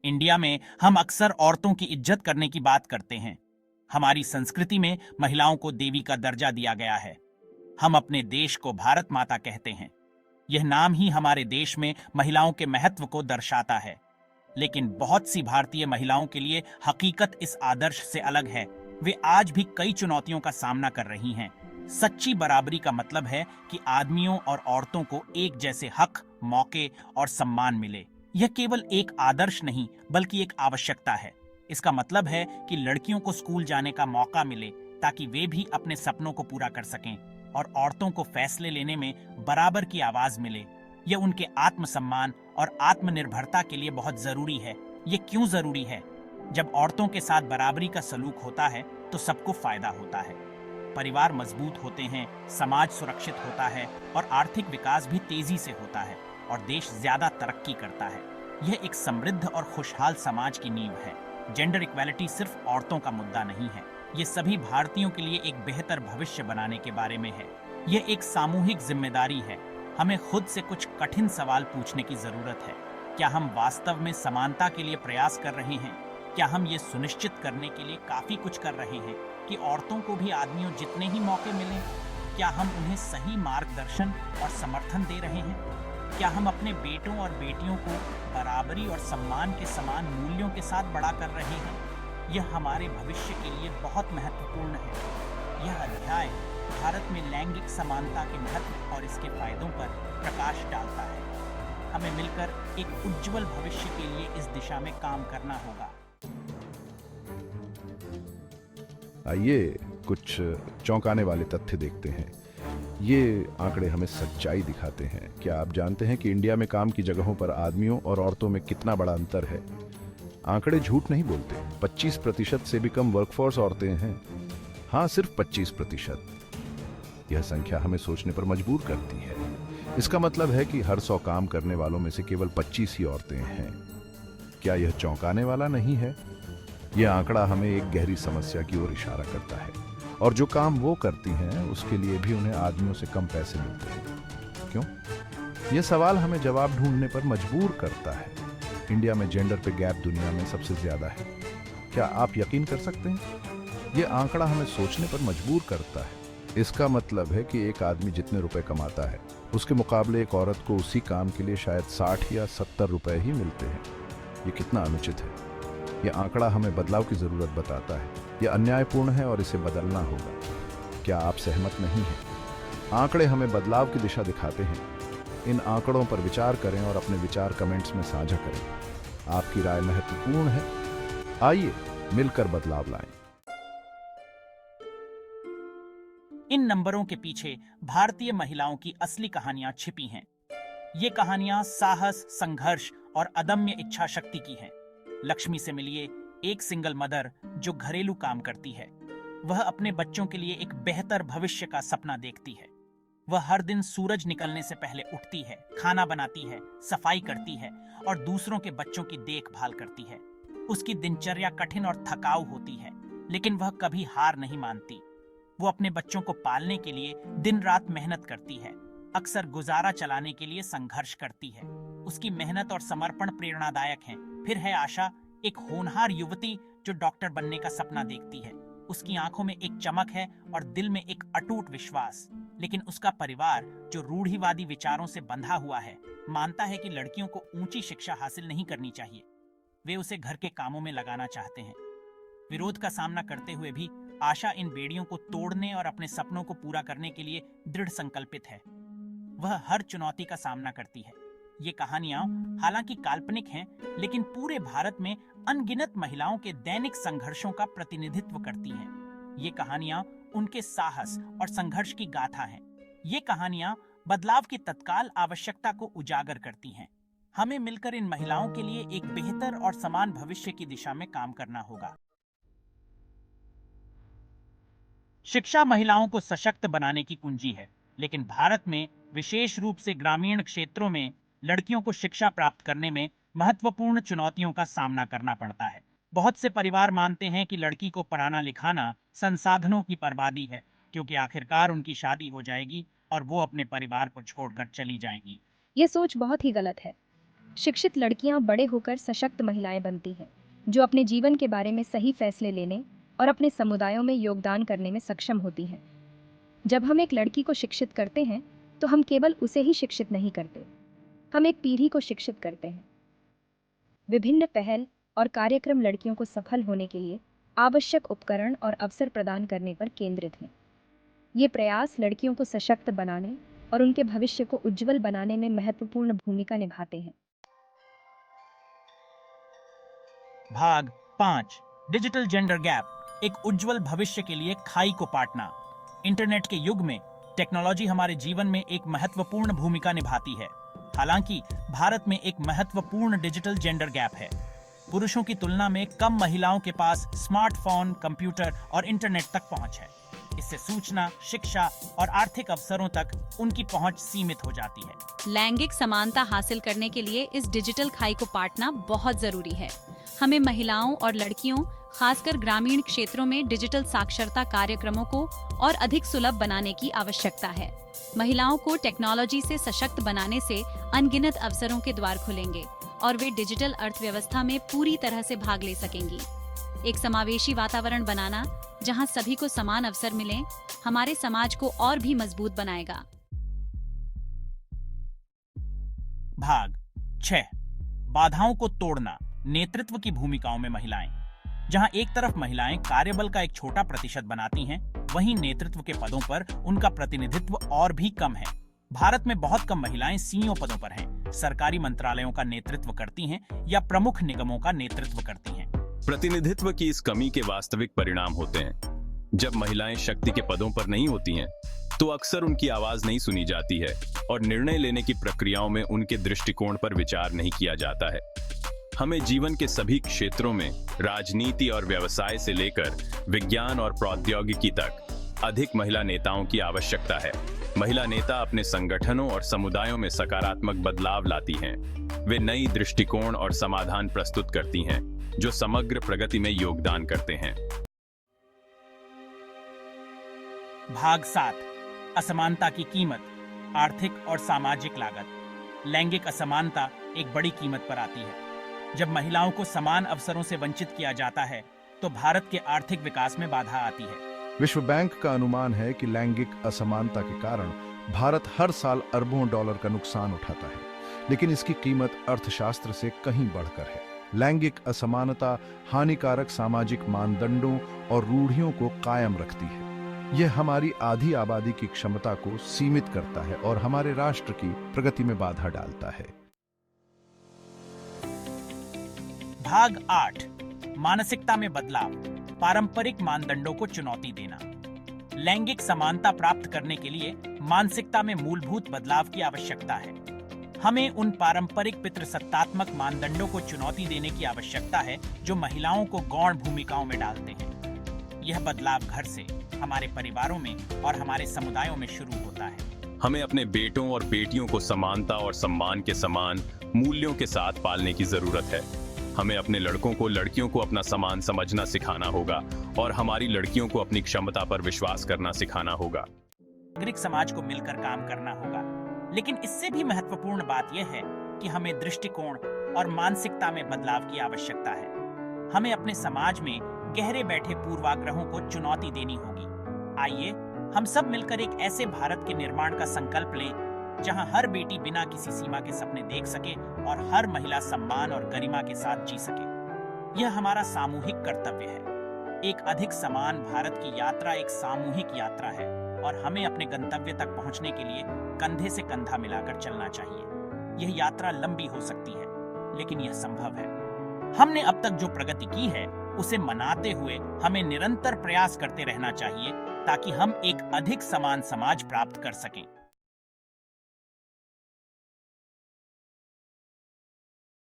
India में हम अक्सर औरतों की इज्जत करने की बात करते हैं। हमारी संस्कृति में महिलाओं को देवी का दर्जा दिया गया है। हम अपने देश को भारत माता कहते हैं। यह नाम ही हमारे देश में महिलाओं के महत्व को दर्शाता है। लेकिन बहुत सी भारतीय महिलाओं के लिए हकीकत इस आदर्श से अलग है। वे आज भी कई चुनौतियों का सामना कर रही हैं। सच्ची बराबरी का मतलब है कि आदमियों और औरतों को एक जैसे हक, मौके और सम्मान मिले। यह केवल एक आदर्श नहीं, बल्कि एक आवश्यकता है। इसका मतलब है कि लड़कियों को स्कूल जाने का मौका मिले ताकि वे भी अपने सपनों को पूरा कर सकें, और औरतों को फैसले लेने में बराबर की आवाज मिले। यह उनके आत्मसम्मान और आत्मनिर्भरता के लिए बहुत जरूरी है। ये क्यों जरूरी है? जब औरतों के साथ बराबरी का सलूक होता है तो सबको फायदा होता है। परिवार मजबूत होते हैं, समाज सुरक्षित होता है और आर्थिक विकास भी तेजी से होता है, और देश ज्यादा तरक्की करता है। यह एक समृद्ध और खुशहाल समाज की नींव है। जेंडर इक्वालिटी सिर्फ औरतों का मुद्दा नहीं है, ये सभी भारतीयों के लिए एक बेहतर भविष्य बनाने के बारे में है। यह एक सामूहिक जिम्मेदारी है। हमें खुद से कुछ कठिन सवाल पूछने की जरूरत है। क्या हम वास्तव में समानता के लिए प्रयास कर रहे हैं? क्या हम ये सुनिश्चित करने के लिए काफी कुछ कर रहे हैं कि औरतों को भी आदमियों जितने ही मौके मिलें? क्या हम उन्हें सही मार्गदर्शन और समर्थन दे रहे हैं? क्या हम अपने बेटों और बेटियों को बराबरी और सम्मान के समान मूल्यों के साथ बड़ा कर रहे हैं? यह हमारे भविष्य के लिए बहुत महत्वपूर्ण है। यह अध्याय भारत में लैंगिक समानता के महत्व और इसके फायदों पर प्रकाश डालता है। हमें मिलकर एक उज्जवल भविष्य के लिए इस दिशा में काम करना होगा। आइए कुछ चौंकाने वाले तथ्य देखते हैं। ये आंकड़े हमें सच्चाई दिखाते हैं। क्या आप जानते हैं कि इंडिया में काम की जगहों पर आदमियों और औरतों में कितना बड़ा अंतर है? आंकड़े झूठ नहीं बोलते। 25% से भी कम वर्कफोर्स औरतें हैं। हाँ, सिर्फ 25%। यह संख्या हमें सोचने पर मजबूर करती है। इसका मतलब है कि हर 100 काम करने वालों में से केवल 25 ही औरतें हैं। क्या यह चौंकाने वाला नहीं है? यह आंकड़ा हमें एक गहरी समस्या की ओर इशारा करता है। और जो काम वो करती हैं उसके लिए भी उन्हें आदमियों से कम पैसे मिलते हैं। क्यों? यह सवाल हमें जवाब ढूंढने पर मजबूर करता है। इंडिया में जेंडर पे गैप दुनिया में सबसे ज्यादा है। क्या आप यकीन कर सकते हैं? यह आंकड़ा हमें सोचने पर मजबूर करता है। इसका मतलब है कि एक आदमी जितने रुपए कमाता है उसके मुकाबले एक औरत को उसी काम के लिए शायद 60 या 70 रुपए ही मिलते हैं। ये कितना अनुचित है। यह आंकड़ा हमें बदलाव की जरूरत बताता है। यह अन्यायपूर्ण है और इसे बदलना होगा। क्या आप सहमत नहीं हैं? आंकड़े हमें बदलाव की दिशा दिखाते हैं। इन आंकड़ों पर विचार करें और अपने विचार कमेंट्स में साझा करें। आपकी राय महत्वपूर्ण है। आइए मिलकर बदलाव लाएं। इन नंबरों के पीछे भारतीय महिलाओं की असली कहानियां छिपी हैं। ये कहानियां साहस, संघर्ष और अदम्य इच्छा शक्ति की हैं। लक्ष्मी से मिलिए, एक सिंगल मदर जो घरेलू काम करती है। वह अपने बच्चों के लिए एक बेहतर भविष्य का सपना देखती है। वह हर दिन सूरज निकलने से पहले उठती है, खाना बनाती है, सफाई करती है और दूसरों के बच्चों की देखभाल करती है। उसकी दिनचर्या कठिन और थकाऊ होती है, लेकिन वह कभी हार नहीं मानती। वो अपने बच्चों को पालने के लिए दिन रात मेहनत करती है, अक्सर गुजारा चलाने के लिए संघर्ष करती है। उसकी मेहनत और समर्पण प्रेरणादायक हैं। फिर है आशा, एक होनहार युवती जो डॉक्टर बनने का सपना देखती है। उसकी आंखों में एक चमक है और दिल में एक अटूट विश्वास। लेकिन उसका परिवार, जो रूढ़िवादी विचारों से बंधा हुआ है, मानता है कि लड़कियों को ऊंची शिक्षा हासिल नहीं करनी चाहिए। वे उसे घर के कामों में लगाना चाहते हैं। विरोध का सामना करते हुए भी आशा इन बेड़ियों को तोड़ने और अपने सपनों को पूरा करने के लिए दृढ़ संकल्पित है। वह हर चुनौती का सामना करती है। ये कहानियां हालांकि काल्पनिक हैं, लेकिन पूरे भारत में अनगिनत महिलाओं के दैनिक संघर्षों का प्रतिनिधित्व करती हैं। ये कहानियां उनके साहस और संघर्ष की गाथा हैं। ये कहानियां बदलाव की तत्काल आवश्यकता को उजागर करती हैं। हमें मिलकर इन महिलाओं के लिए एक बेहतर और समान भविष्य की दिशा में काम करना होगा। शिक्षा महिलाओं को सशक्त बनाने की कुंजी है, लेकिन भारत में विशेष रूप से ग्रामीण क्षेत्रों में लड़कियों को शिक्षा प्राप्त करने में महत्वपूर्ण चुनौतियों का सामना करना पड़ता है। बहुत से परिवार मानते हैं कि लड़की को पढ़ाना लिखाना संसाधनों की बर्बादी है, क्योंकि आखिरकार उनकी शादी हो जाएगी और वो अपने परिवार को छोड़कर चली जाएंगी। ये सोच बहुत ही गलत है। शिक्षित लड़कियां बड़े होकर सशक्त महिलाएं बनती हैं, जो अपने जीवन के बारे में सही फैसले लेने और अपने समुदायों में योगदान करने में सक्षम होती हैं। जब हम एक लड़की को शिक्षित करते हैं, तो हम केवल उसे ही शिक्षित नहीं करते, हम एक पीढ़ी को शिक्षित करते हैं। विभिन्न पहल और कार्यक्रम लड़कियों को सफल होने के लिए आवश्यक उपकरण और अवसर प्रदान करने पर केंद्रित हैं। ये प्रयास लड़कियों को सशक्त बनाने और उनके भविष्य को उज्जवल बनाने में महत्वपूर्ण भूमिका निभाते हैं। भाग 5 डिजिटल जेंडर गैप, एक उज्जवल भविष्य के लिए खाई को पाटना। इंटरनेट के युग में टेक्नोलॉजी हमारे जीवन में एक महत्वपूर्ण भूमिका निभाती है। हालांकि भारत में एक महत्वपूर्ण डिजिटल जेंडर गैप है। पुरुषों की तुलना में कम महिलाओं के पास स्मार्टफोन, कंप्यूटर और इंटरनेट तक पहुंच है। इससे सूचना, शिक्षा और आर्थिक अवसरों तक उनकी पहुंच सीमित हो जाती है। लैंगिक समानता हासिल करने के लिए इस डिजिटल खाई को पाटना बहुत जरूरी है। हमें महिलाओं और लड़कियों, खासकर ग्रामीण क्षेत्रों में डिजिटल साक्षरता कार्यक्रमों को और अधिक सुलभ बनाने की आवश्यकता है। महिलाओं को टेक्नोलॉजी से सशक्त बनाने से अनगिनत अवसरों के द्वार खुलेंगे और वे डिजिटल अर्थव्यवस्था में पूरी तरह से भाग ले सकेंगी। एक समावेशी वातावरण बनाना जहां सभी को समान अवसर मिलें, हमारे समाज को और भी मजबूत बनाएगा। भाग 6 बाधाओं को तोड़ना, नेतृत्व की भूमिकाओं में महिलाएं। जहां एक तरफ महिलाएं कार्यबल का एक छोटा प्रतिशत बनाती हैं, वहीं नेतृत्व के पदों पर उनका प्रतिनिधित्व और भी कम है। भारत में बहुत कम महिलाएं सीईओ पदों पर हैं, सरकारी मंत्रालयों का नेतृत्व करती हैं या प्रमुख निगमों का नेतृत्व करती हैं। प्रतिनिधित्व की इस कमी के वास्तविक परिणाम होते हैं। जब महिलाएं शक्ति के पदों पर नहीं होती हैं, तो अक्सर उनकी आवाज नहीं सुनी जाती है और निर्णय लेने की प्रक्रियाओं में उनके दृष्टिकोण पर विचार नहीं किया जाता है। हमें जीवन के सभी क्षेत्रों में, राजनीति और व्यवसाय से लेकर विज्ञान और प्रौद्योगिकी तक, अधिक महिला नेताओं की आवश्यकता है। महिला नेता अपने संगठनों और समुदायों में सकारात्मक बदलाव लाती हैं। वे नई दृष्टिकोण और समाधान प्रस्तुत करती हैं, जो समग्र प्रगति में योगदान करते हैं। भाग 7 असमानता की कीमत, आर्थिक और सामाजिक लागत। लैंगिक असमानता एक बड़ी कीमत पर आती है। जब महिलाओं को समान अवसरों से वंचित किया जाता है, तो भारत के आर्थिक विकास में बाधा आती है। विश्व बैंक का अनुमान है कि लैंगिक असमानता के कारण भारत हर साल अरबों डॉलर का नुकसान उठाता है, लेकिन इसकी कीमत अर्थशास्त्र से कहीं बढ़कर है। लैंगिक असमानता हानिकारक सामाजिक मानदंडों और रूढ़ियों को कायम रखती है। यह हमारी आधी आबादी की क्षमता को सीमित करता है और हमारे राष्ट्र की प्रगति में बाधा डालता है। भाग 8 मानसिकता में बदलाव, पारंपरिक मानदंडों को चुनौती देना। लैंगिक समानता प्राप्त करने के लिए मानसिकता में मूलभूत बदलाव की आवश्यकता है। हमें उन पारंपरिक पितृसत्तात्मक मानदंडों को चुनौती देने की आवश्यकता है जो महिलाओं को गौण भूमिकाओं में डालते हैं। यह बदलाव घर से, हमारे परिवारों में और हमारे समुदायों में शुरू होता है। हमें अपने बेटों और बेटियों को समानता और सम्मान के समान मूल्यों के साथ पालने की जरूरत है। हमें अपने लड़कों को लड़कियों को अपना समान समझना सिखाना होगा और हमारी लड़कियों को अपनी क्षमता पर विश्वास करना सिखाना होगा। नागरिक समाज को मिलकर काम करना होगा, लेकिन इससे भी महत्वपूर्ण बात यह है कि हमें दृष्टिकोण और मानसिकता में बदलाव की आवश्यकता है। हमें अपने समाज में गहरे बैठे पूर्वाग्रहों को चुनौती देनी होगी। आइए हम सब मिलकर एक ऐसे भारत के निर्माण का संकल्प लें जहां हर बेटी बिना किसी सीमा के सपने देख सके और हर महिला सम्मान और गरिमा के साथ जी सके। यह हमारा सामूहिक कर्तव्य है। एक अधिक समान भारत की यात्रा एक सामूहिक यात्रा है और हमें अपने गंतव्य तक पहुंचने के लिए कंधे से कंधा मिलाकर चलना चाहिए। यह यात्रा लंबी हो सकती है, लेकिन यह संभव है। हमने अब तक जो प्रगति की है, उसे मनाते हुए हमें निरंतर प्रयास करते रहना चाहिए ताकि हम एक अधिक समान समाज प्राप्त कर सकें।